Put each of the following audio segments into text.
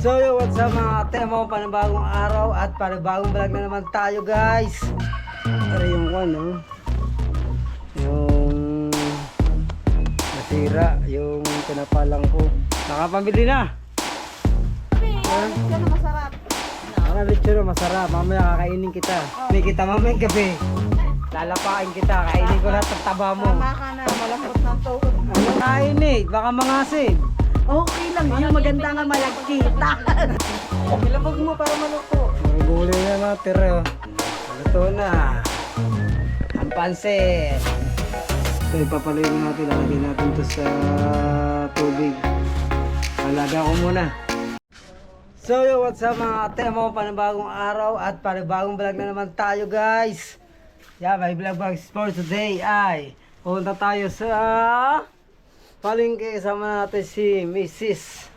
So yo, what's up mga temo, panibagong araw at panibagong vlog na naman tayo guys. Pero yung ano, yung nasira, yung pinapalang ko. Nakapamili na. Lechon na masarap. Ano lechon na masarap, mamaya kakainin kita. May kita mamaya gabi. Lalapain kita, kainin ko lahat ng taba mo. Tama ka na, malapot ng tuhod. Ano kain eh, baka mangasin. Okay lang, yung maganda nga malagkita. Ilabog mo para maluto. May gulay na natira. Luto na. Ang pansit. So ipapalayin natin, lalagay natin to sa tubig. Alaga ko muna. So yo, what's up mga temo, panibagong araw at panibagong vlog na naman tayo guys. Yeah, may vlog for today ay pupunta tayo sa palengke. Kasama natin si Mrs.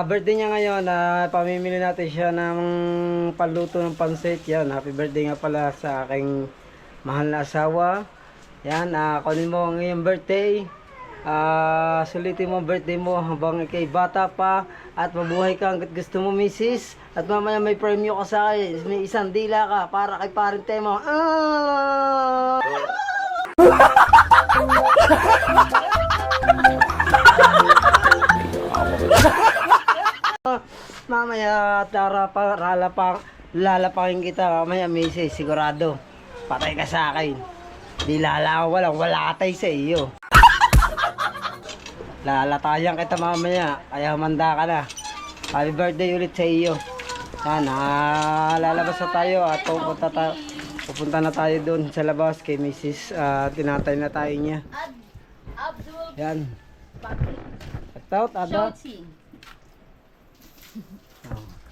Birthday niya ngayon. Pamimili natin siya ng paluto ng pansit. Yan, happy birthday nga pala sa aking mahal na asawa. Yan, kunin mo ang iyong birthday. Sulitin mo ang birthday mo habang ikay bata pa. At mabuhay ka hanggat gusto mo, Mrs. At mamaya may premyo ka sa akin. May isang dila ka para kay parente mo. Mamaya lalapakin kita mamaya, Mrs. Sigurado patay ka sa akin. Di wala katay sa iyo. Lalatayan kita mamaya, kaya humanda ka na. Happy birthday ulit sa iyo. Sana lalabas na tayo at pupunta na tayo doon sa labas kay Mrs. Tinatay na tayo niya. Yan. At ada.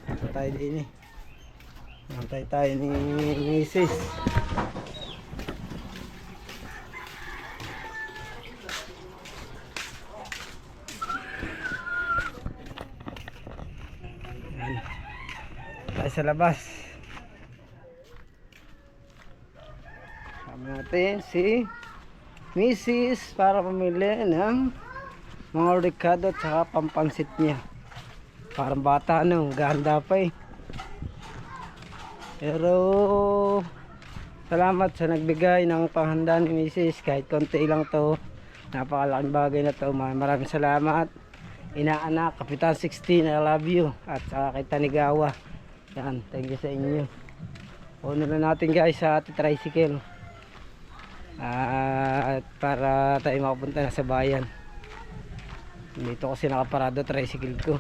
Ito tayo din eh. Nantay tayo ni Mrs. Yan. Tayo sa labas. Kami natin si Mrs. para pamili ng mga ricado at saka pampansit niya. Parang bata ganda pa eh. Pero salamat sa nagbigay ng panghanda ni Mrs. Kahit konti lang to, napakalaking bagay na to. Maraming salamat. Inaanak, Kapitan 16, I love you. At saka kay Tanigawa. Yan, thank you sa inyo. Puno na natin guys sa ating tricycle. At para tayo makapunta na sa bayan. Dito kasi nakaparado tricycle ko.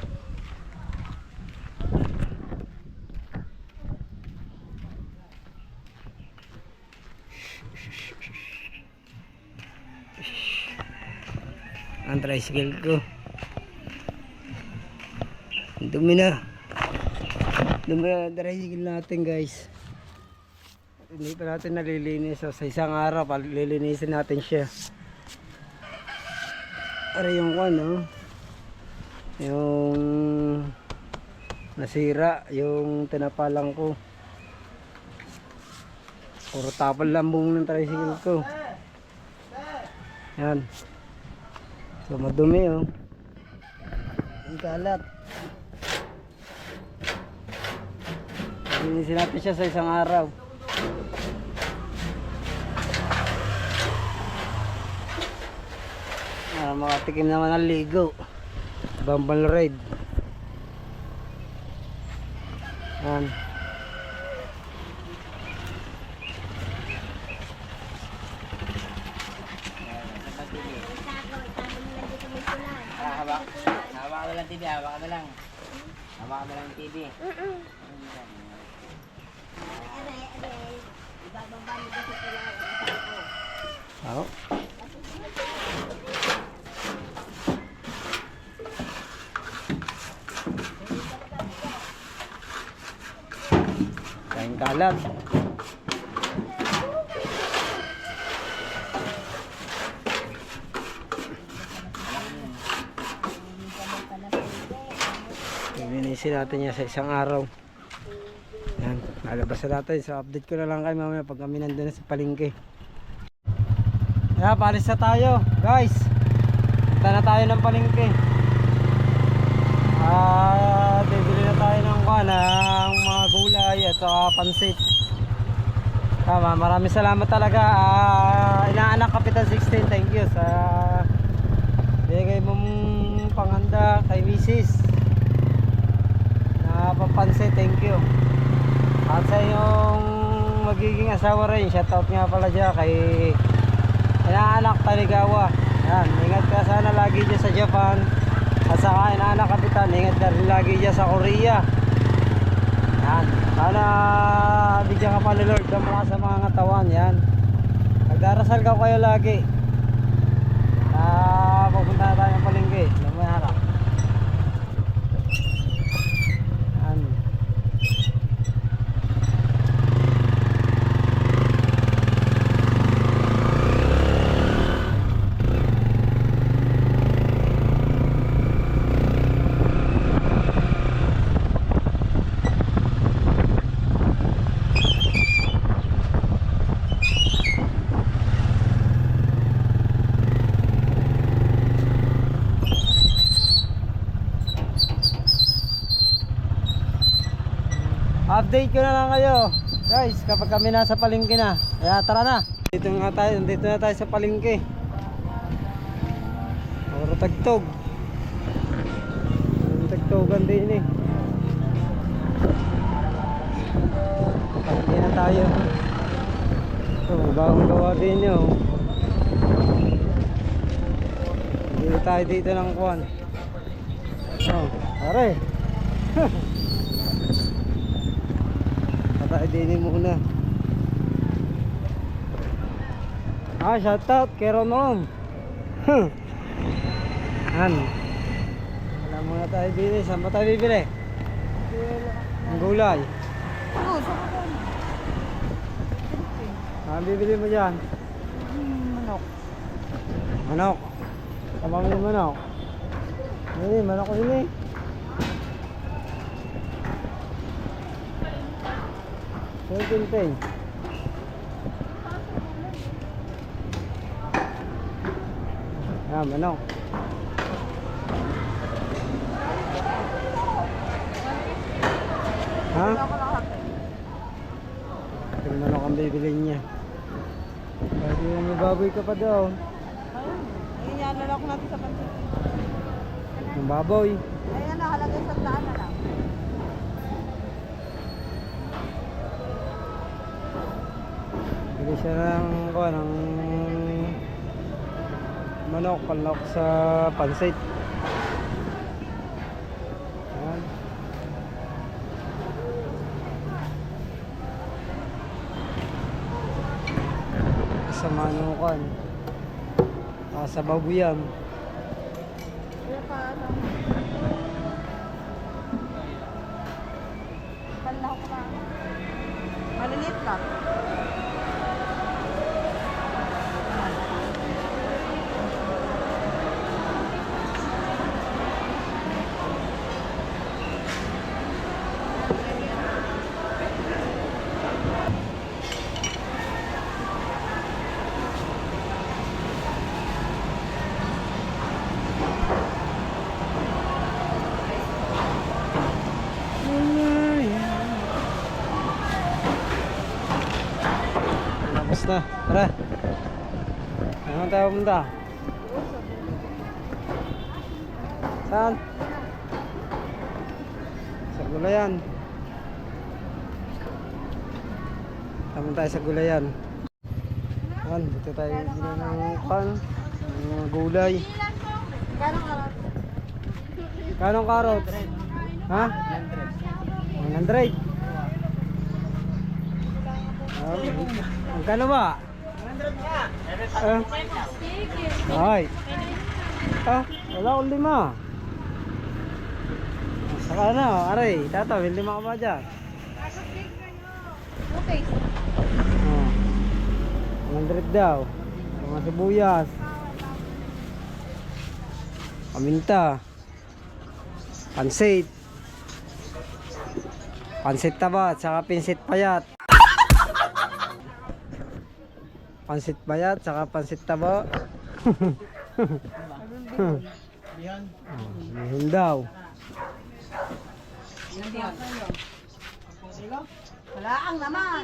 Ang tricycle ko dumi na tricycle natin guys. Hindi pa natin nalilinis, so sa isang araw palilinisin natin siya. Para yung ano, yung nasira, yung tinapalang ko, puro tapal lambong ng tricycle ko. Yan. So madumi oh. Ang kalat. Linisin natin siya sa isang araw. Makatikim naman ng ligo. Bambal ride. Yan. Hawak ka na lang TV, hawak ka na lang. Hawak ka na lang TV. Oh. Kain kalat. Linisin natin niya sa isang araw. Yan, lalabas na natin. So update ko na lang kayo mamaya pag kami nandun na sa palengke. Kaya palis na tayo guys. Punta na tayo ng palengke. ng mga gulay at saka pansit. Tama, maraming salamat talaga. Inaanak Kapitan 16, thank you sa bigay mong panghanda kay Mrs. na papansit, thank you. At sa iyong magiging asawa rin, shoutout nga pala dyan kay inaanak Taligawa. Yan, ingat ka sana lagi dyan sa Japan. At saka inaanak Kapitan, ingat ka rin lagi dyan sa Korea. Yan, sana bigyan ka pa ni Lord na mula sa mga katawan. Yan, nagdarasal ka kayo lagi. Pupunta na tayo ng palengke. Lumaya ka. Yan. Update ko na lang kayo guys kapag kami nasa palengke na. Kaya tara na. Dito na tayo sa palengke. Puro tagtog. Tagtogan din eh. Palengke na tayo. Ito, may bagong gawa din yun. Dito tayo dito ng kuwan. Oh, pare. Patay din muna. Shoutout kay Ronon. Yan. Wala muna tayo bili. Saan ba tayo bibili? Ang gulay. Oo, sa Saan bibili mo dyan? manok. Manok. Tama mo yung manok. Hindi, manok ko yun eh. Pay. Manok. Ha? Ito manok ang bibilin niya. Pwede yung may baboy ka pa daw. Ayun yan, lalak natin sa pansit. Yung baboy. Ayan na, halaga sa daan na lang. Bili siya ng manok, panlok sa pansit. Ayan. Sa manukan. Sa babuyan. Kaya pa, ano? Panlahok na. Maliliit lang. Tapos na, tara. Saan tayo pumunta? Saan? Sa gulayan. Tama tayo sa gulayan. Ayan, dito tayo bili ng pan, ng mga gulay. Kano karot? Kanong karot? Ha? 100. Magkano ba? 100 nga. Ay. Wala akong 5. Saka na, aray, tata, may 5 ka ba dyan? Okay. 100 daw. Mga sibuyas. Paminta. Pansit. Pansit taba at saka pinsit payat. Pansit payat saka pansit taba. Bihon daw. Wala ang naman.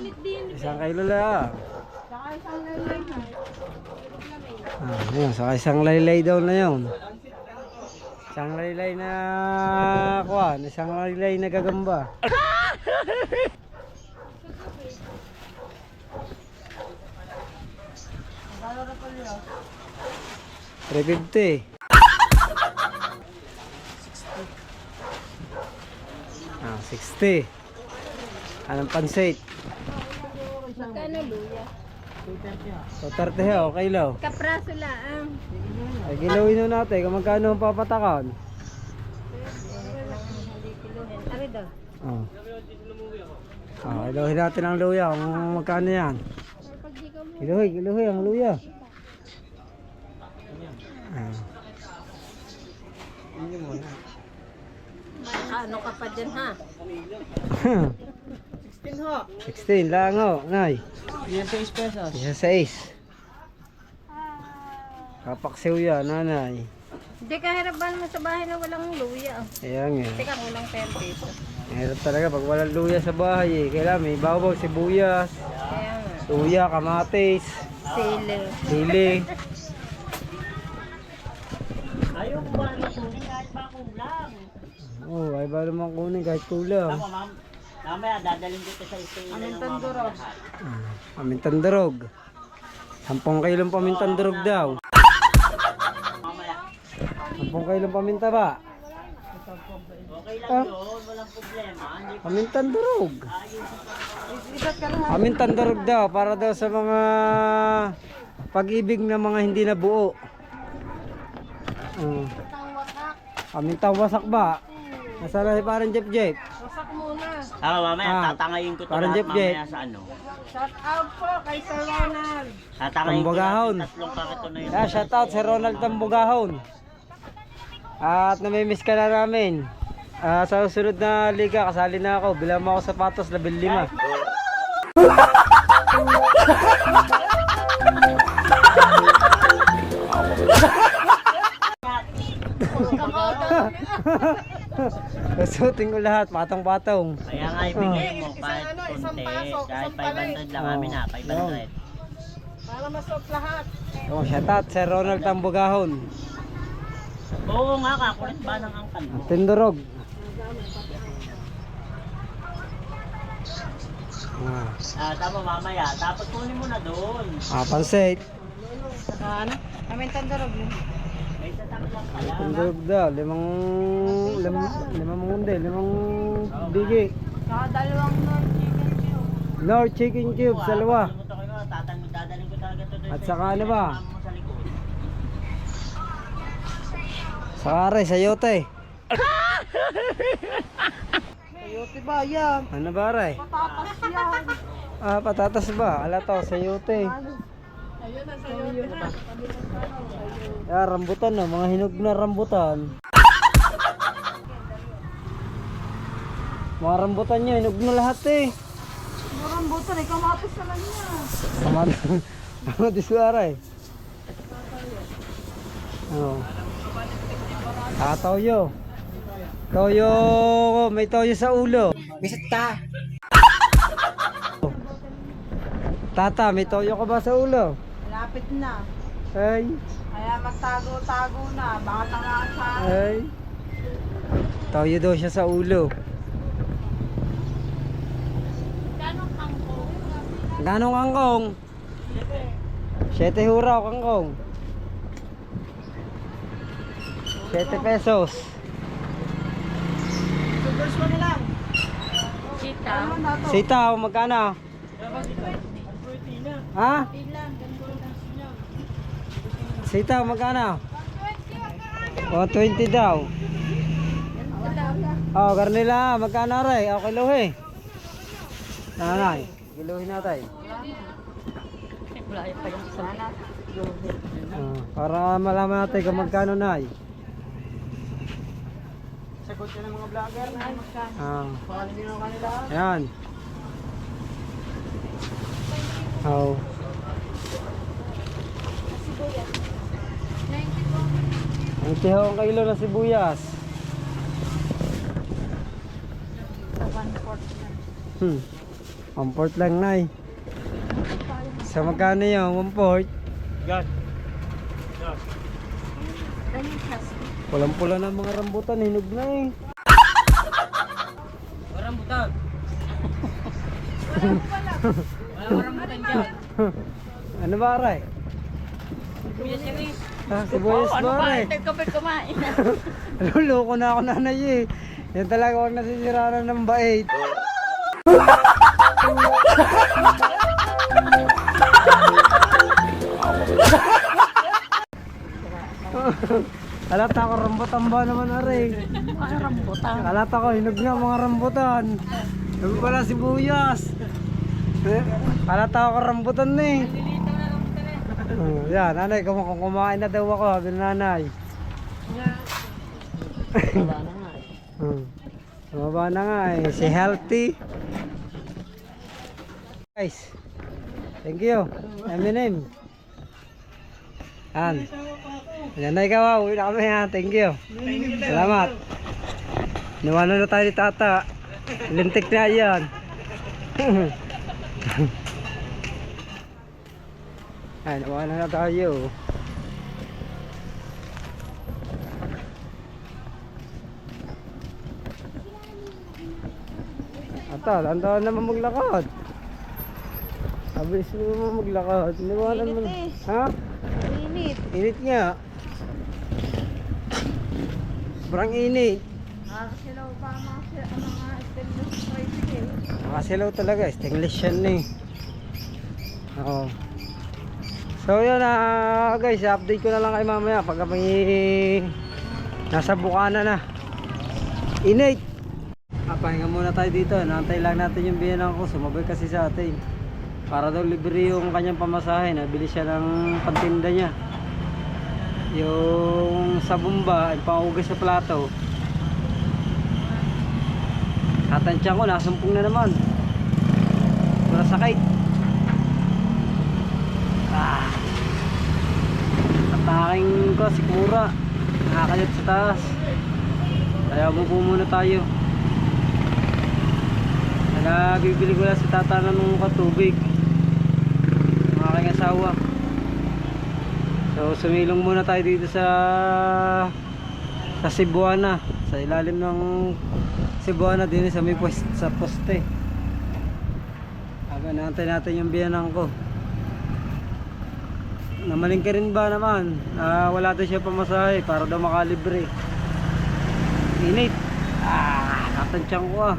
Isang kilo lang. Saka isang laylay na. Yun, saka isang laylay daw na yun. Isang laylay na kuwan, isang laylay na gagamba. $350. Ah, 60. Anong pansit? Magkano luya? 230 ho, kilo. Kapraso lang. Ay, kilawin na natin kung magkano ang papatakan. Ari daw. Oh. Kilawin natin ang luya kung magkano yan. Kiluhi ang luya. Ano ka pa dyan ha? 16 lang ho, nay. Yan 6 pesos. Isa 6. Kapaksiw yan, nanay. Hindi ka hirapan mo sa bahay na walang luya. Ayan nga. Teka, kulang 10 pesos. Mahirap talaga pag walang luya sa bahay eh. Kailangan may babaw, sibuyas, Kaya nga. luya, kamatis, Sili. sili. Ayaw mo ba na kunin kahit ba kulang? Oh, ay ba naman kunin kahit kulang. Ako ma'am, mamaya dadalhin ko sa stay na ng mama lahat. Pamintandurog. 10 kilong pamintandurog daw. Mamaya. 10 kilong paminta ba? Okay lang yun, walang problema. Hindi ko Pamintandurog. ayos. Pamintandurog daw para daw sa mga pag-ibig na mga hindi nabuo. Pamintang wasak ba? Nasala si parang Jeff. Wasak muna. Mamaya tatangayin ko to parang lahat Jeff. mamaya sa ano. Shout out po kay Sir Ronald. Tatangayin ko Tambugahon. lahat yung tatlong karito na yun. Shout out si Ronald Tambugahon. At namimiss ka na namin. Sa susunod na liga, kasali na ako. Bilang mo ako sapatos, 15. Susutin ko lahat, patong-patong. Kaya nga ibigay mo kahit konti. Kahit 500 lang kami na, 500. Para masok lahat. Oh, shout out si Ronald Tambugahon. Oo nga, kakulit ba ng angkan mo? Tindorog. Tama mamaya, tapos kunin mo na doon. Pansit. Ano? Kami tandorog mo. May tatak lang pala. Tindorog daw, limang munde, 5 bigi. Saka dalawang non-chicken cube. North chicken cube, dalawa. Dadalhin ko talaga to doon. At saka ano ba? Mo sa likod. Saka rin, sayote. Sayote ba yan? Ano ba rin? Patatas yan. Patatas ba? Ala to, sayote. Ayun na sayote na. Rambutan no, mga hinog na rambutan. Mga rambutan nyo, hinog na lahat eh. Murang buto na, kamatis na lang niya. Tama disuara eh. Oh. Toyo. Toyo, may toyo sa ulo. Bisit ka. Tata, may toyo ka ba sa ulo? Lapit na. Ay, Kaya magtago-tago na. Baka tangaan sa ay. Toyo daw siya sa ulo. Ganong kangkong? 7 huraw kangkong. 7 pesos. Sugars mo na lang. Chita. Ano na to? Sitaw, magkano? Ha? Sitaw, magkano? 120 daw. Oh, garnila, magkano rin? O, kiluhi. Nanay, kiluhi natin. Para malaman natin kung magkano na. Sagot ka ng mga vlogger na. Baka hindi ng kanila. Ayan. Oh. Ang tihaw ang kilo ng sibuyas. 1/4 lang, Nay. Sa magkano yun? 1/4? Yan. Pulang-pula na mga rambutan, hinog na eh. Rambutan. Wala rambutan dyan. Ano ba, Aray? Sibuyas ba, Aray? Kapit kumain. Luloko na ako, nanay eh. Yan talaga ako nasisiranan ng bait. Alata ko rambutan ba naman, Aray? Mga rambutan. Alata ko, hinog nga mga rambutan. Sabi pala sibuyas. Alata ko rambutan na eh. Yan, nanay, kung kumain na daw ako, sabi ng nanay. Bumaba na nga eh, si Healthy. Guys, thank you. Eminem. Yan. Yan na ikaw, uwi na kami ha. Thank you. Salamat. Niwala na tayo ni Tata. Lintik na yan. Ay, niwala na tayo. Ata, lantahan naman maglakad. Abilis mo naman maglakad. Niwalan mo. Init eh. Ha? Init. Init nga. Sobrang init. Sila pa mga stainless tricycle. Makasilaw talaga. Stainless yan eh. Oo. So yun guys, update ko na lang kay mamaya pag kami nasa bukana na. Init. Pahinga muna tayo dito. Naantay lang natin yung biyanan ko. Sumabay kasi sa atin. Para daw libre yung kanyang pamasahe. Nabili siya ng pantinda niya. Yung sa bumba, pang-ugas sa plato. Tatansyan ko, nasumpong na naman. Pura sakay. At aking ko, sikmura. Nakakayat sa taas. Kaya bubo muna tayo. Bibili ko lang si Tata ng tubig ng aking asawa. So sumilong muna tayo dito sa Cebuana, sa ilalim ng Cebuana din sa may sa poste. Habang naantay natin yung biyanan ko. Namalingke rin ba naman? Wala tayo siya pamasahe para daw makalibre. Init. Tatansyan ko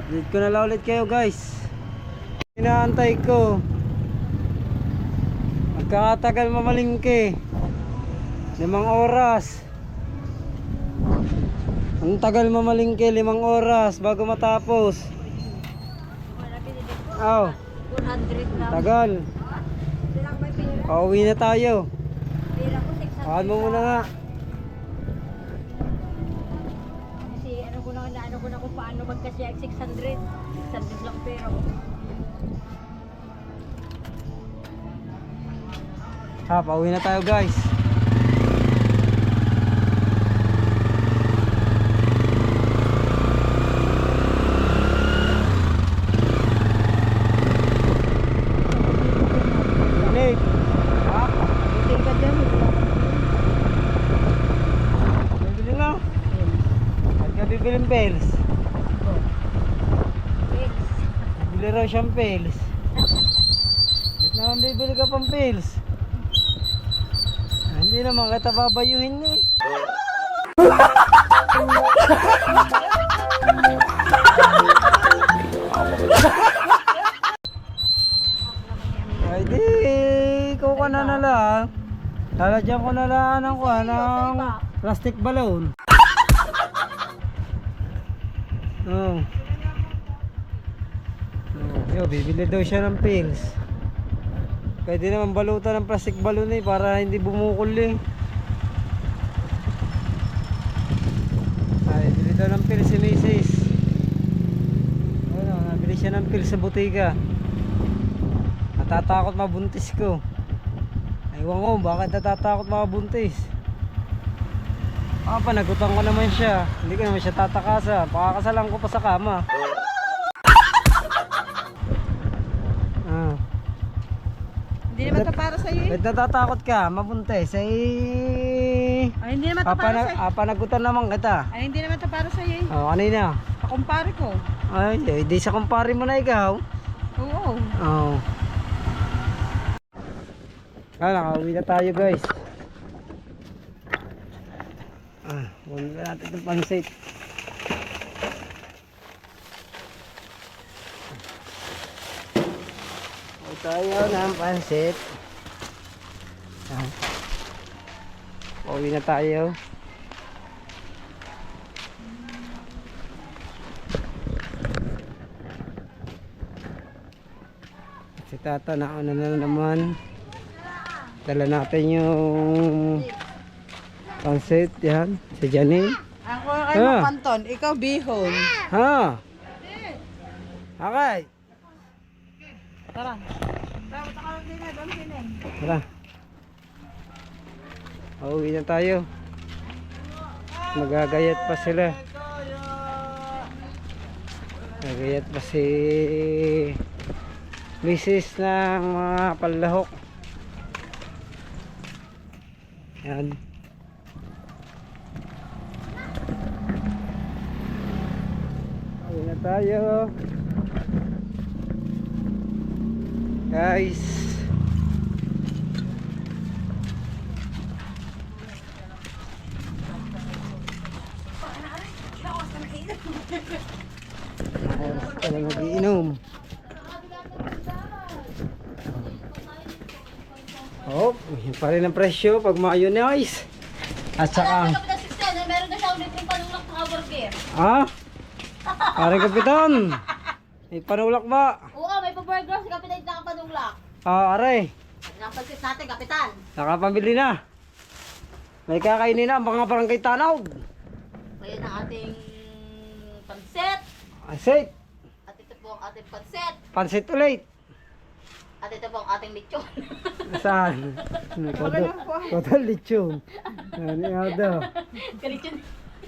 Update ko na lang ulit kayo guys. Inaantay ko. Magkakatagal mamalingke. 5 oras. Ang tagal mamalingke, 5 oras bago matapos. Aw, 100 lang. tagal. Silang may pera. Pauwi na tayo. Pera ko 600. Pakan mo muna nga. Kasi ano ko na kung paano magkasya 600. 600 lang pera ko. Pauwi na tayo guys. Init. Biting ka dyan. Bibili na. At ka bibiling pels. Bibili raw siyang pels. Ba't naman bibili ka pang pels? Hindi naman kita babayuhin eh. Ay di, ikaw ka na lang. Lalagyan ko na lang ng plastic balloon. Oh. Yo, bibili daw siya ng pills. Pwede naman balutan ng plastic balloon eh para hindi bumukol eh. Ay, bili daw ng pills si Mrs. Ano, nabili siya ng pills sa butika. Natatakot mabuntis ko. Aywan ko, bakit natatakot mabuntis? Panagutan ko naman siya. Hindi ko naman siya tatakasan. Pakakasalan ko pa sa kama. Hindi naman to para sa'yo eh. Ba't natatakot ka? Mabuntis. Ay, hindi naman to para sa'yo. Panagutan naman kita. Ay, hindi naman to para sa'yo eh. Kanina. Pakumpare ko. Ay, di sa kumpare mo na ikaw. Oo. Oo. Nakauwi na tayo guys. Huwag na natin itong pansit. Huwag tayo ng pansit. Uwi na tayo. Si Tata nauna na naman. Dala natin yung pansit, yan. Si Janine. Ako kay Mapanton, ikaw bihon. Ha? Okay. Tara. Tara, doon din eh. Tara. Uwi na tayo. Magagayat pa sila. Magagayat pa si Mrs. ng mga palahok. Yan. Uwi na tayo. Guys. Oras ka na mag-iinom. Oh, yun pa rin ang presyo pag mayonnaise. At saka, Meron na siya ulit yung panulak ng burger. parang kapitan. May panulak ba? Oo, may pa-burger si Kapitan na panulak. Aray. Napansit natin, Kapitan. Nakapamili na. May kakainin na ang mga barangay Tanaw. Ngayon ang ating pansit. Pansit. At ito po ang ating pansit. Pansit ulit. At ito po ang ating lechon. Saan? Kodal lechon. Ano nga daw? Kalechon.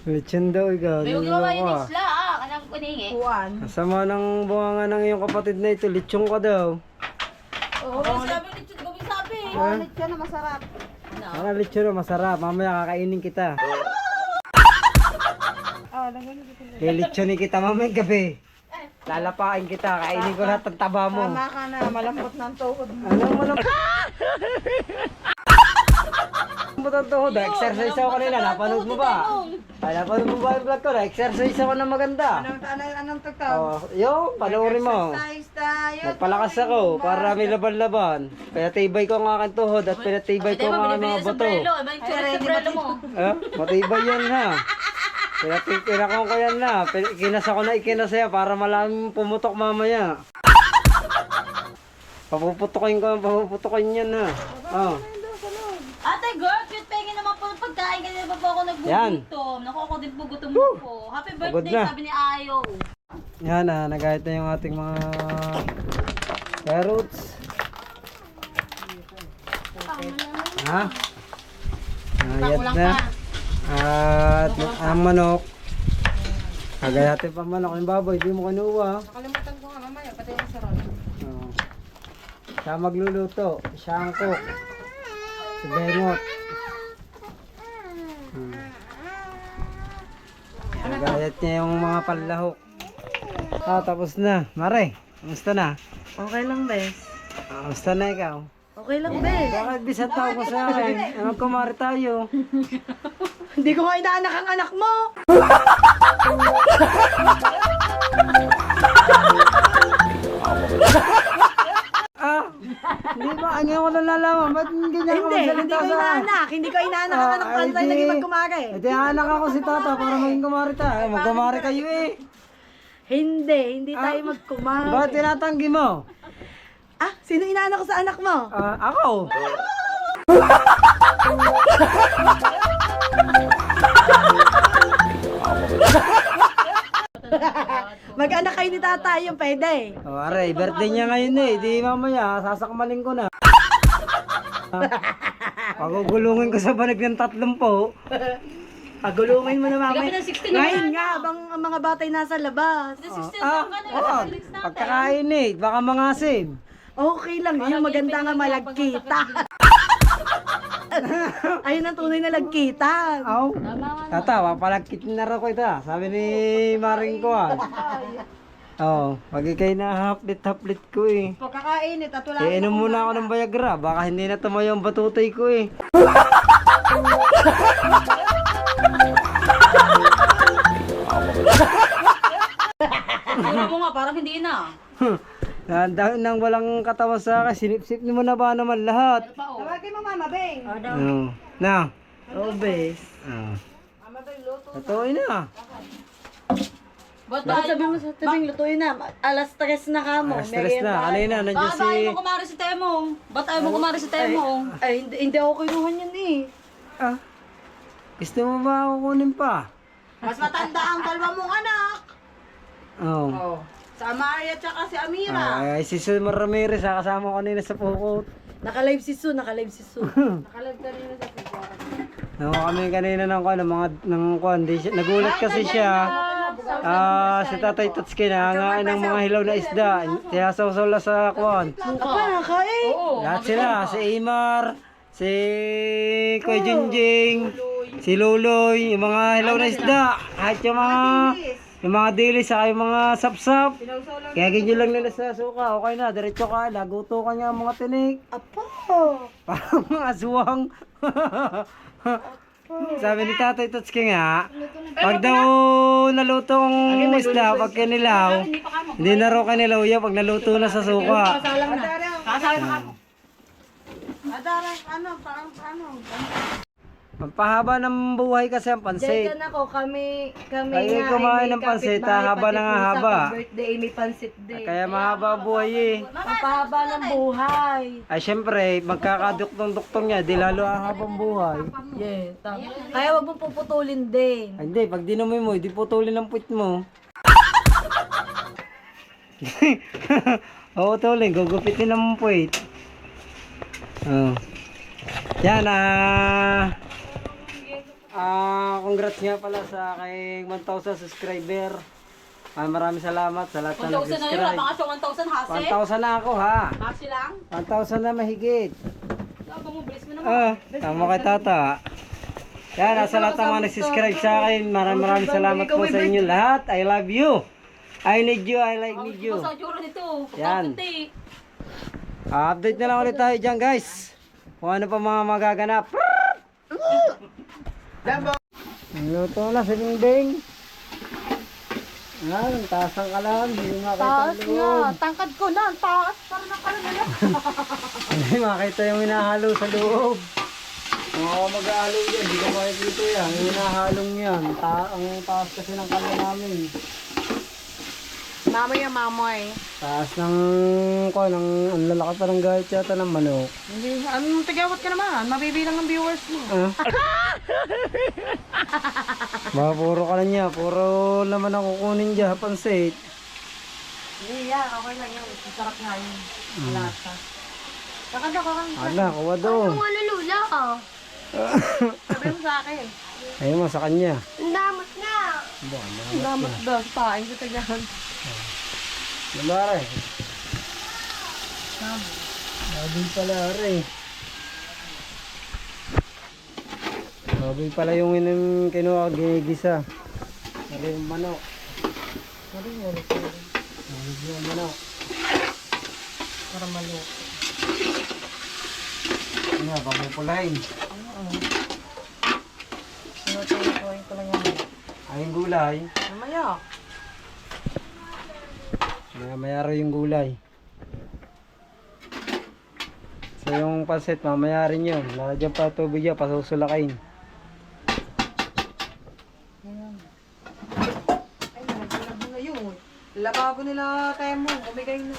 Lechon daw ikaw. May huwag Niloloko naman yung ka. isla. Anong kuningi? Uwan. Kasama ng bunganga ng iyong kapatid na ito. Lechon ka daw. Oo, may sabi lechon. Gawin sabi. Ulit ka na masarap. Ano lechon na masarap. Mamaya kakainin kita. Lelechonin kita mamayang gabi. Lalapain kita. Kainin ko lahat ng taba mo. Tama ka na, malambot ng tuhod mo. Ano mo lang? Butang tuhod. Exercise ako kanina. Napanood mo ba? Ay, napanood mo ba yung vlog ko? Exercise ako na maganda. Anong tagtawag? Yo, panoorin mo. Exercise tayo. Nagpalakas ako para may laban-laban. Kaya tibay ko ang aking tuhod at pinatibay ko ang aking mga buto. Sombrero mo. Matibay yan ha. Pinakong ko yan na. Ikinasa ko na ikinasaya para malaming pumutok mamaya. Papuputokin yan ha. Ate girl, cute pengin naman po ng pagkain. Ganyan pa po ako Yan. nagbugutom. Naku, ako din po gutom mo po. Happy Pagod birthday, na. sabi ni Ayo. Yan ha, nagahit na yung ating mga carrots. Ha? Nagahit na. At ang manok. Kagayatin pa manok. Yung baboy, di mo kinuha. Nakalimutan ko nga mamaya, pati yung sarap. Oh. Siya magluluto. Siya ang cook. Si Bengot. Nagayat niya yung mga palahok. Tapos na. Mare, kamusta na? Okay lang, bes. Kamusta na ikaw? Okay lang, bes. Bakit bisat tao ko sa akin? Magkumari tayo. Hindi ko nga inaanak ang anak mo. Hindi ba? Ano ko nalalaman? Ba't ganyan ako Hindi magsalita ko sa... inaanak. Hindi ko inaanak ang anak ko. Tayo naging magkumari. Ito anak ako si Tata para maging kumari tayo. Magkumari kayo eh. Hindi tayo magkumari. Bakit tinatanggi mo? Sino inaanak ko sa anak mo? Ako. Mag-anak kayo ni tatay, yung pwede. Aray, birthday niya ngayon eh. Di mamaya, sasakmalin ko na. Pagugulungin ko sa banig ng 30. Pagulungin mo na mamaya. Sige, ng 16 Ngayon nga, habang ang mga batay nasa labas. Pagkakain eh, baka mangasib. Okay lang, yun maganda nga malagkita. Ayun ang tunay na lagkitan. Aw, tata, papalagkit na rin ko ito. Sabi ni Maring ko Oo, pag ikay na haplit ko eh. Pagkakainit at wala Iinom muna ako ng Viagra, baka hindi na tumayo ang batutoy ko eh. Ano mo nga, parang hindi na. Dahil nang walang katawa sa akin, sinip-sip mo na ba naman lahat? Tawagin mo Mama Beng. Na. Obes. Mama Beng, luto na. Lutuin na. Ba't Bakit sabi mo sa tabing lutuin na? Alas 3 na ka mo. Stress na. Kanina, nandiyan si... ayaw mo kumari si Temong? Ba't ayaw mo kumari si Temong? Ay, hindi ako kinuha niyan eh. Ah, gusto mo ba ako kunin pa? Mas matanda ang dalawa mong anak. Oo. Si Amaria at si Amira. Ay, si Sulmar Ramirez, kasama ko kanina sa Pukot. Naka-live si Su. Naka-live kanina sa Facebook. Kami kanina ng kwan, nagulat kasi siya. Si Tatay Tatsuki nangangain ng mga hilaw na isda. Kaya sawsaw sa kwan. Apa, nakain? Lahat sila, si Imar, si Kuya Junjing, si Luloy, yung mga hilaw na isda. Kahit yung mga dilis, saka yung mga sapsap. Kaya ganyan lang nila sa suka. Okay na, diretso ka. Laguto ka niya ang mga tinik. Apa? Parang mga aswang. Sabi ni Tatay Tatsuki nga, pag daw nalutong isda, pag kinilaw, hindi na raw kinilaw yan pag naluto na sa suka. Magpahaba ng buhay kasi ang pansit. Diyan ako, kami Ay, nga, kumain may ng pansit, kapitbahay, haba pati na nga pusa, haba. pag birthday, may pansit day. Kaya mahaba ang buhay eh. Mapahaba ng buhay. Ay syempre, magkakaduktong-duktong niya, di lalo ang habang buhay. Yeah, kaya wag mo puputulin din. Ay, hindi, pag dinamoy mo, di putulin ang puwit mo. Oo, tulin, gugupitin ang puwit. Oh. Yan, congrats nga pala sa aking 1,000 subscriber. Maraming salamat sa lahat na 1,000 na yun, nag-subscribe. baka siya 1,000 hase. 1,000 na ako ha. Hase lang? 1,000 na mahigit. Sabi mo, bilis mo naman. Tama kay tata. Yan, nasa lahat ng mga nag-subscribe sa akin. Maraming salamat po sa inyo lahat. I love you. I need you, I need you. Sa juro nito. Yan. Pagkakunti. Update na lang ulit tayo dyan guys. Kung ano pa mga magaganap. Luto na si Dingding. Ang taas ang kalam. Hindi makita Taas ang nga, loob. tangkad ko na, taas. Parang nakalala. Hindi makita yung hinahalo sa loob. Mga mag-ahalo yan. Hindi ko makikita yan. Yung hinahalong yan. Ang taas kasi ng kalam namin. Mamaya, mamoy. Taas ng ang lalaki pa ng gahit yata ng manok. Hindi, anong tigawat ka naman? Mabibilang ang viewers mo. Baka puro ka na niya. Puro naman ako kunin dyan. Pansit. Hindi, yeah, okay lang yun. Masarap nga yun. Lasa. Kakanda. Ala, kuha doon. Wala lula ka. Sabi mo sa akin. Ayun mo, sa kanya. Ang damot na. Ang damot daw. Paing sa tagahan. Namare. Sabi pala, are. Sabi pala yung kinuha, ginigisa. Sabi yung manok. Sabi yung manok. Para manok. Ano, pagpupulain. Sinutuloy ko lang yan. Ayong gulay. Mamaya. Mamaya yung gulay. So yung pansit, mamaya rin yun. Lalagyan pa tubig yan, pasusulakain. Ay, nagulabo na yun. Lababo nila kaya mo. Umigay na.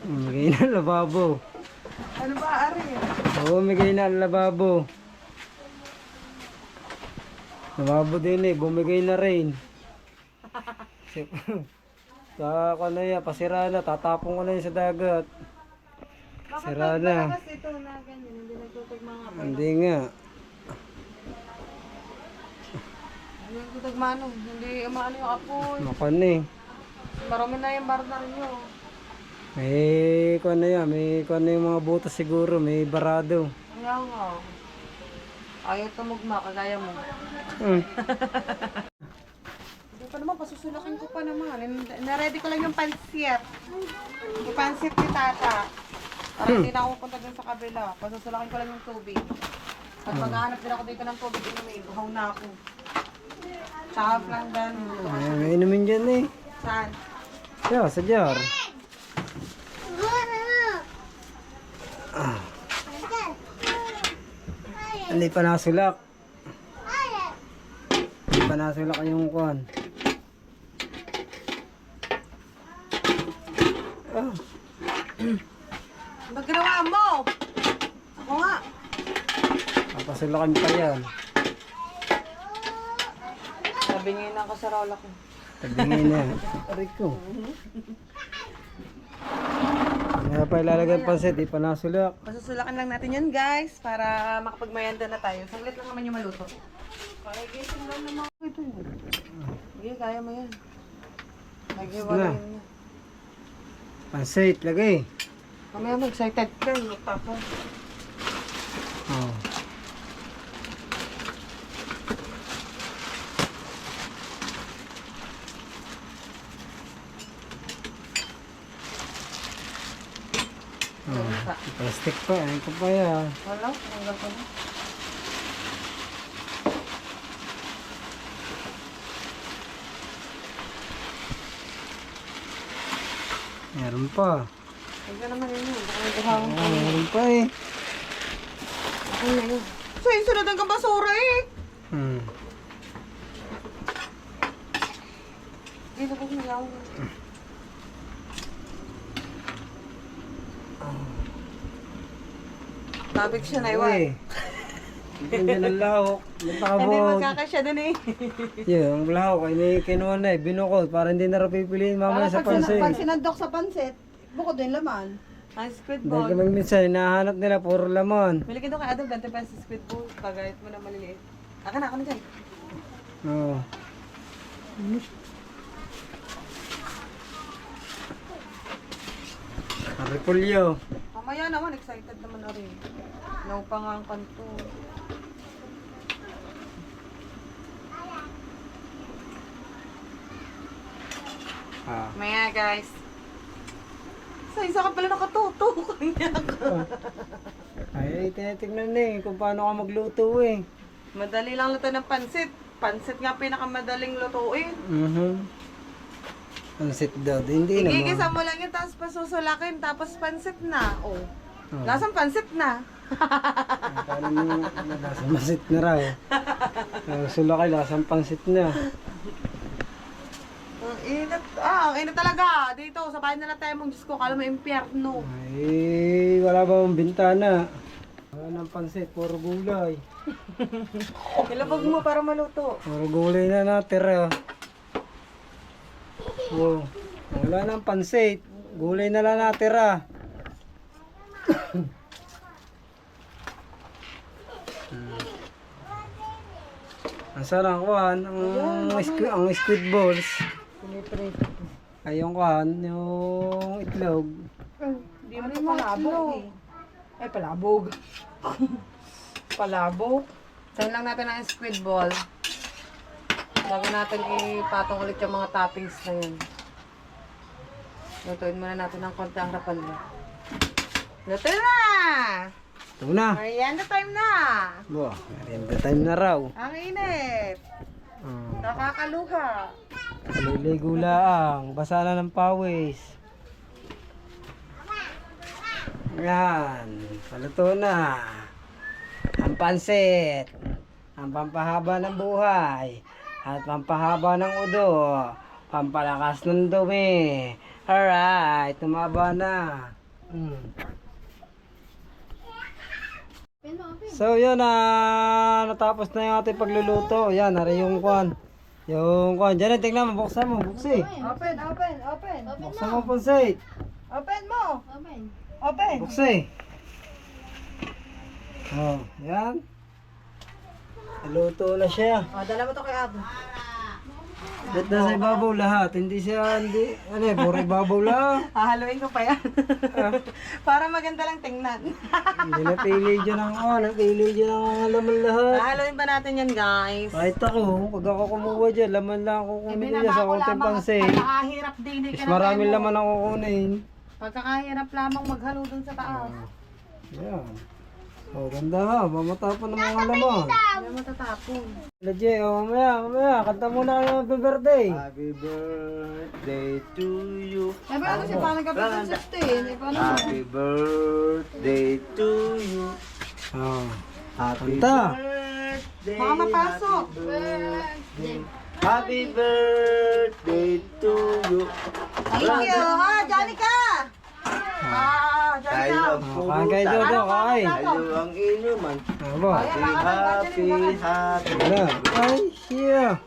Umigay na ang lababo. Ano ba, Ari? Oo, umigay na ang lababo. Lababo din eh, bumigay na rin. Sa ako na yan, pasira na, tatapon ko na yun sa dagat. Sira na. Ito na ganyan, hindi nagtutugma nga. Hindi nga. Hindi ko tagmano. Hindi maano yung apoy. Makan eh. Marami na yung bar na rin yun. May kung ano yan, may kung ano yung mga butas siguro, may barado. Kaya nga. Ayaw tumugma, kagaya mo. Hmm. Hindi pa naman, pasusulakin ko pa naman. Naready ko lang yung pansit. Yung pansit ni Tata. Para hindi na ako punta dun sa kabila. Pasusulakin ko lang yung tubig. Pag maghahanap din ako dito ng tubig, inumin. Uhaw na ako. Tsaka lang dan. Ay, may inumin dyan eh. Saan? Yeah, sa jar. Ah. Hindi pa nasulak. Hindi pa nasulak yung kuhan. Ah. Ano ginawa mo? Ako nga. Papasulakan pa yan. Sabingin ang kasarola ko. Tabingin na yan. Aray ko. Kaya pa ilalagay ang pansit, di pa nasulak. Pasusulakan lang natin yan guys para makapagmayanda na tayo. Saglit lang naman yung maluto. Kaya gising lang naman ako ito. Sige, kaya mo yan. Nag-iwalay na. Pansit, lagay. Mamaya mo, excited ka. Magtapon. Oh. Oh. Plastic pa, ano ko pa yan. Wala, hanggang ko na. Meron pa. Huwag ka naman yun. Baka may buhang. Meron pa eh. Ako na yun. So, yung sunod ang basura eh. Hmm. Dito ko siya. Babig siya na iwan. Uy. Hindi ang lahok. Hindi Napakabog. magkakasya dun eh. Yung lahok ay may kinuha na eh. Binukod para hindi na rin pipiliin mamaya sa pansit. Pag sinandok sa pansit, bukod din laman. Ang squid Dahil ball. kapag minsan, hinahanap nila puro laman. Bili ka doon kay Adam, 20 pesos squid ball. Pagayat mo na maliliit. Ako na dyan. Oo. Repolyo. Mamaya naman, excited naman na rin. Naupangang kanto. Ah. Maya guys. Sa isa ka pala nakatuto. Kanya ka. Ay, tinitignan na eh kung paano ka magluto eh. Madali lang luto ng pansit. Pansit nga pinakamadaling lutuin. Pansit daw. Hindi naman. Igigisa mo lang yun, tapos pasusulakin, tapos pansit na. Oh. Oh. Lasang pansit na. Paano mo lasang pansit na raw. Sulakay, lasang pansit na. Ang init. Ang init talaga. Dito, sa bahay na tayo mong Diyos ko, kala mo impyerno. Ay, wala ba mong bintana? Wala ng pansit, puro gulay. Ilabag mo para maluto. Puro gulay na natira. Oh, wala ng pansit. Gulay na lang natira. Ang sarang kuhan, ang squid balls. Ay yung kuhan, yung itlog. Hindi mo ito palabog eh. Ay, palabog. Palabog. Sayin lang natin ang squid ball. Bago natin ipatong ulit yung mga toppings na yun. Lutuin muna natin ng konti ang harapan mo. Luto na! Ito na. Merienda time na! Wow, merienda time na raw. Ang init! Nakakaluha! Kaliligo lang. Basa na ng pawis. Yan. Paluto na. Ang pansit. Ang pampahaba ng buhay. At pampahaba ng udo. Pampalakas ng dumi. Alright. Tumaba na. So yun na. Natapos na yung ating pagluluto. Yan. Nari yung kwan. Yung kwan. Diyan tingnan mo. Buksan mo. Buksi. Open! Buksan mo pansit. Open mo! Amen. Open! Buksi. Oh, yan. Naluto na siya. O, dala mo to kay Abo. Ba't nasa ibabaw lahat? Hindi siya, hindi. Ano eh, puro ibabaw lang. Hahaluin ko pa yan. Para maganda lang tingnan. Hindi napili dyan ang napili dyan ang laman lahat. Hahaluin pa natin yan, guys. Kahit ako, pag ako kumuha dyan, laman lang ako kumili dyan sa konting pansin. Pagkakahirap din. Mas maraming laman ako kunin. Pagkakahirap lamang maghalo dun sa taas. Yan. Oh, ganda ha. Mamatapon ng mga laman. Hindi matatapon. Lajay, oh, mamaya. Kanta muna kayo ng birthday. Happy birthday to you. Eh, ba kasi paano ka pa 16? Eh, paano mo? Happy birthday to you. Oh. Happy Kanta. birthday. Baka mapasok. Happy birthday to you. Thank you. Ha, Janica! Janica. Kain kayo dodo, kain. Tayo ang inuman. Aba. Happy. Wala. Ay, siya.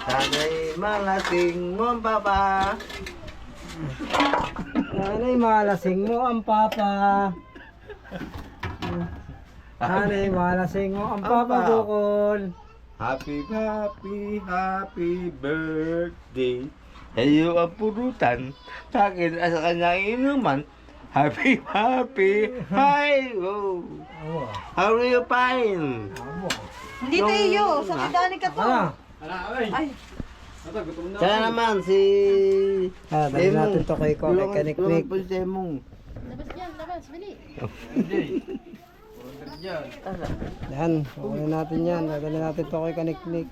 Sana'y malasing mo, Papa. Nanay, malasing mo ang papa. Nanay, malasing mo ang papa, Bukol. Happy birthday. Tayo ang purutan. Sa akin, sa kanyang inuman. Happy, hi, oh. Aba. How are you fine? Aba. Hindi tayo. Sa Janica to. Ano? Ay, Kaya naman si... Dali natin to kay Koke Kaniknik. Tulungan po si Semong. Yan, kukunin natin yan. Dali natin to kay Kaniknik.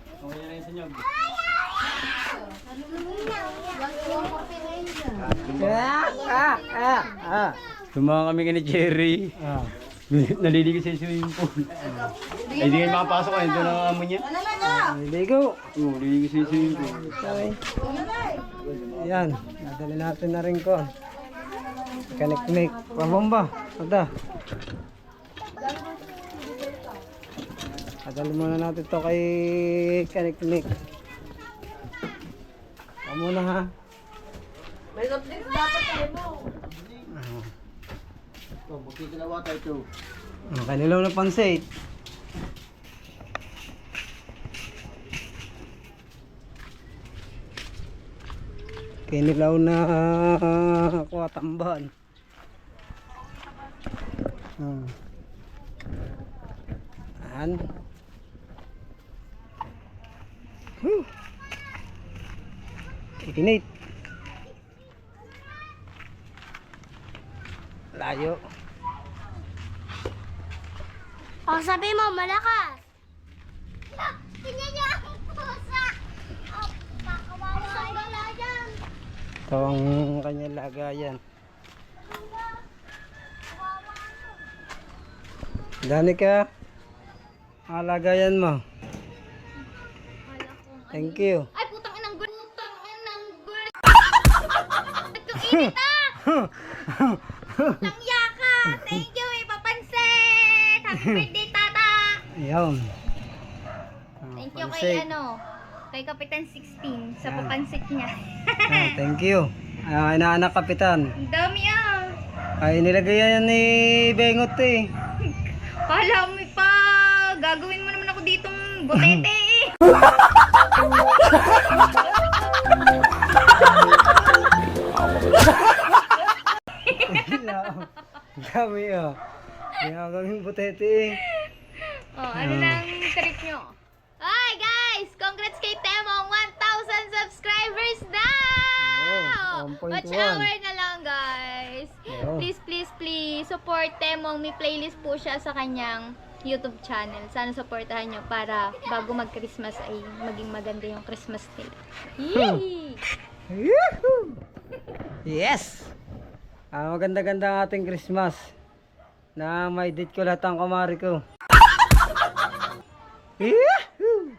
Tumama kami ni Jerry. Ah. Naliligo sa swimming pool. Ay, di kayo makapasok kayo. Doon ang amo niya. Ligo. Oo, naliligo sa swimming pool. Okay. Yan, nadali natin na rin ko. Kaniknik. Pabomba. Tada. Nadali muna natin to kay Kaniknik. Muna ha. may update dapat tayo mo. Kanilaw na pansit. Kinilaw na kuha tamban. Ayan. Ikinit. Layo. O, sabi mo, malakas. Tingnan niyo ang pusa. Oh, kakawawa wala dyan. Ito ang kanyang lagayan. Danica, ang lagayan mo. Thank you. Ay, putang inang gul. Putang inang gul. Nagkainit ah. Putang yaka. Thank you, ipapansit. Happy birthday, tata. Ayan. Thank you kay kay Kapitan 16 sa papansit niya. Thank you. Inaanak kapitan. Ang dami ah. Ay, nilagay yan ni Bengot eh. Kala mo pa, gagawin mo naman ako ditong botete eh. Dami oh. Ginagawin butete eh. Oh, ano nang trick nyo? Hi guys! Congrats kay Temong! 1,000 subscribers na! Oh, 1.1. Watch hour na lang guys! Oh. Please support Temong. May playlist po siya sa kanyang YouTube channel. Sana supportahan nyo para bago mag-Christmas ay maging maganda yung Christmas nila. Yee! Yahoo! Yes! Maganda-ganda ang ating Christmas. Na may date ko lahat ang kumari ko. Yahoo!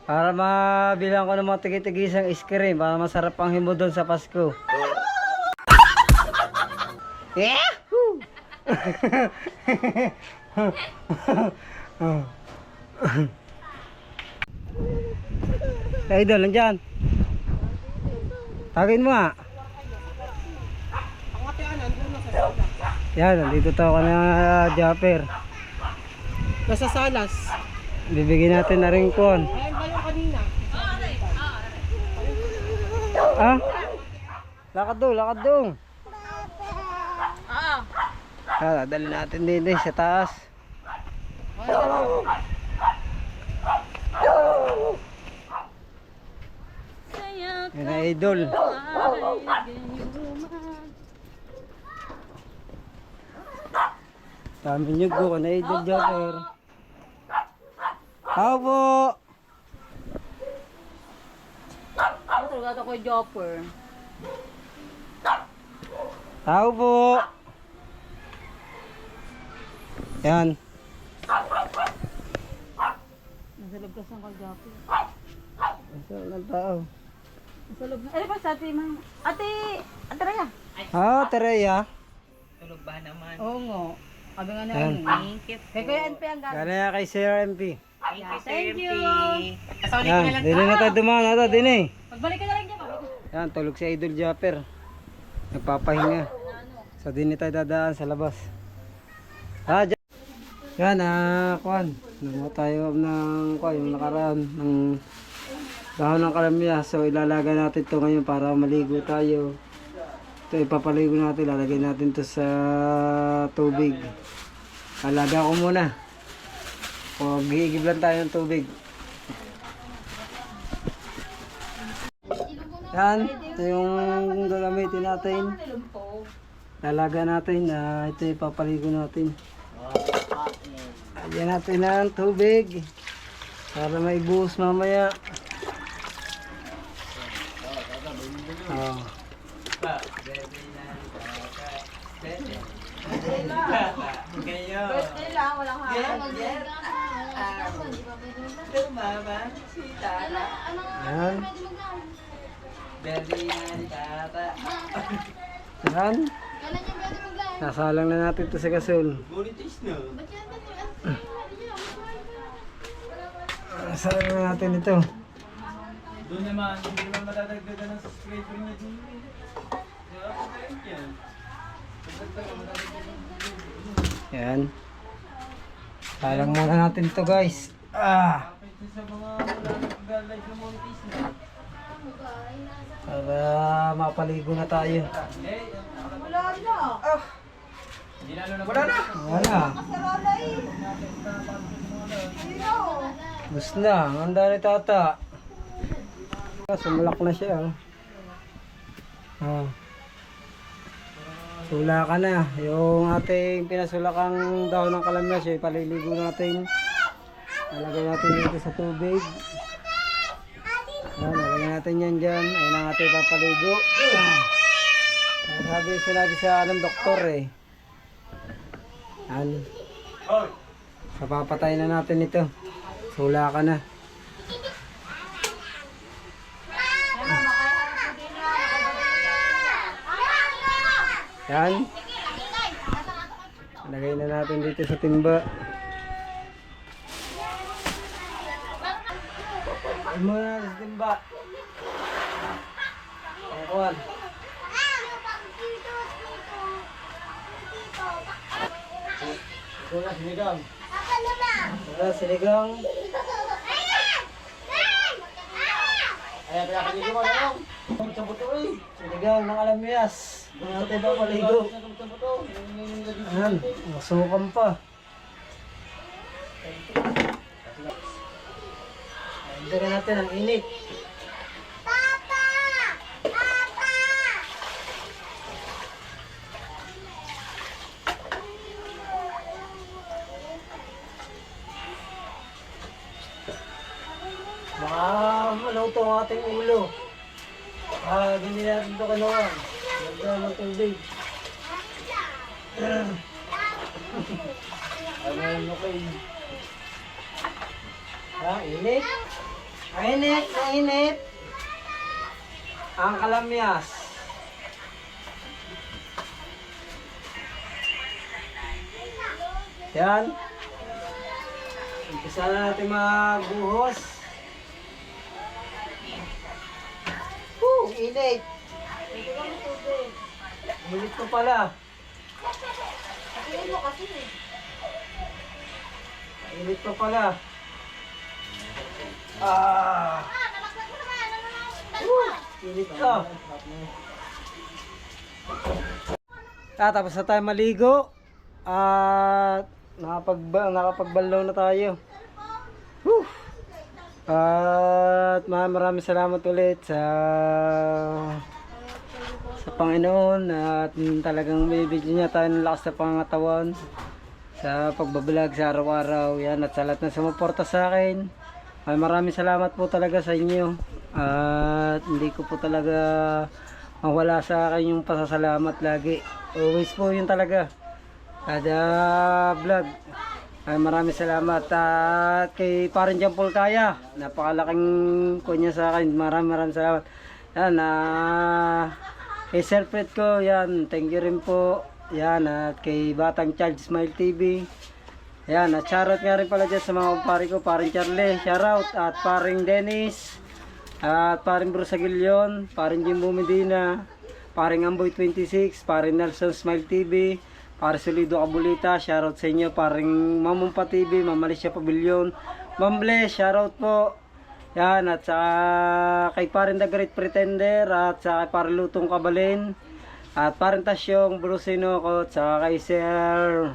Para mabilang ko ng mga tigi-tigisang ice cream para masarap ang himo doon sa Pasko. Yahoo! Idol, nandyan. Tagin mo nga. Yan, nandito to ako na Japper. Nasa salas. Bibigyan natin na rin kon. Ayan ba yung kanina? Ah? Lakad dong, lakad dong. Dali natin din sa taas. Yan na idol. Dami nyo ko na idol Jopper. Ako po. Ako talaga ako yung jopper. Ako po. Yan. Nasa loob ka saan ka jopper. Saan ang tao? Nasa loob na. Ano ba sa ate, man? Ate, ate Raya. Ah, Tereya. Oo nga. Sabi nga Ayan. namin. Kaya Kuya NP ang gagawin. Kaya kay Sir MP. Thank you. Yan, dili na tayo dumaan na ito, din eh. Magbalik ka na lang dyan. Magbalik. Yan, tulog si Idol Japper. Nagpapahinga. So, din tayo dadaan sa labas. Yan, kuhan. Nanguha tayo ng, kuhan, yung nakaraan, ng dahon ng kalamya. So, ilalaga natin ito ngayon para maligo tayo. Ito, ipapaligo natin. Lalagay natin ito sa tubig. Alaga ko muna. O, gigib lang tayo ng tubig. Yan, ito yung gagamitin natin. Lalaga natin na ito ipapaligo natin. Lagyan natin ng tubig para maibuhos mamaya. Oh. Birthday lang, walang hawak. Yan. Yan. Nasalang na natin ito sa gasol. Nasalang na natin ito. Doon naman, hindi naman matadagdagan ng subscriber niya dun. Yan. Salang muna natin ito guys. Ah. Sa mga wala nag-live ng monetize na. Para mapaligo na tayo. Wala na. Hindi lalo na wala na. Wala. Bus na. Ang dami tata. Sumulak na siya. Oh. Sula ka na. Yung ating pinasulakang dahon ng kalamyas, ipaliligo natin. Nalagay natin dito sa tubig. Ayan, nalagay natin yan dyan. Ayan ang ating papaligo. Sabi sinabi sa anong doktor eh. Ayan. So papatay na natin ito. Sula ka na. Yan. Lagay na natin dito sa timba. Lagay mo na sa timba. Ayan. Wala sinigang. Wala sinigang. Ayan, pinapaligo mo na. Sinigang ng alamyas. Mga natin ba maligo? Ayan, masukan pa. Hintay natin ang init. Baka maluto ang ating ulo. Hindi natin ito kanuhan. Lagyan ng tubig. Ano kayo? Init. Init, init. Ang kalamyas. Yan. Umpisa na natin magbuhos. Init. Init ko pala. Init pa pala. Ah! Init ka. Tapos na tayo maligo. At nakapagbalaw na tayo. Whew! At maraming salamat ulit sa Panginoon at talagang bibigyan niya tayo ng lakas sa pangatawan sa pagbablog sa araw-araw. Yan, at sa lahat na sumuporta sa akin. Ay maraming salamat po talaga sa inyo. At hindi ko po talaga mawala sa akin yung pasasalamat lagi. Always po yun talaga. Kada vlog. Ay maraming salamat. At kay Parin John Paul Kaya, napakalaking kunya sa akin. Maraming salamat. Yan, kay Sir Fred ko, yan, thank you rin po. Yan, at kay Batang Child Smile TV. Yan, at shoutout nga rin pala dyan sa mga pari ko, paring Charlie, shoutout, at paring Dennis, at paring Bruce Aguilion, paring Jimbo Medina, paring Amboy 26, paring Nelson Smile TV, paring Solido Abulita, shoutout sa inyo, paring Mamumpa TV, Mamalisya Pavilion, Mamble, shoutout po. Yan, at sa kay paring The Great Pretender, at sa kay paring Lutong Kabalin, at paring Tasyong Bruce Inoko, at sa kay Sir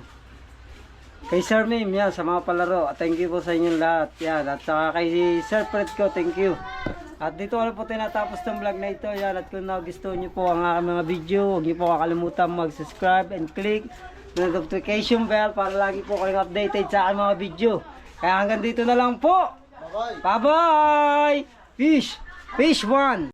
Mim, yan, sa mga palaro. Thank you po sa inyong lahat. Yan, at saka kay Sir Fred ko, thank you. At dito ko po tinatapos ng vlog na ito. Yan, at kung nagustuhan nyo po ang aking mga video, huwag nyo po kakalimutan mag-subscribe and click the notification bell para lagi po kayong updated sa aking mga video. Kaya hanggang dito na lang po. Bye-bye! Fish! Fish 1!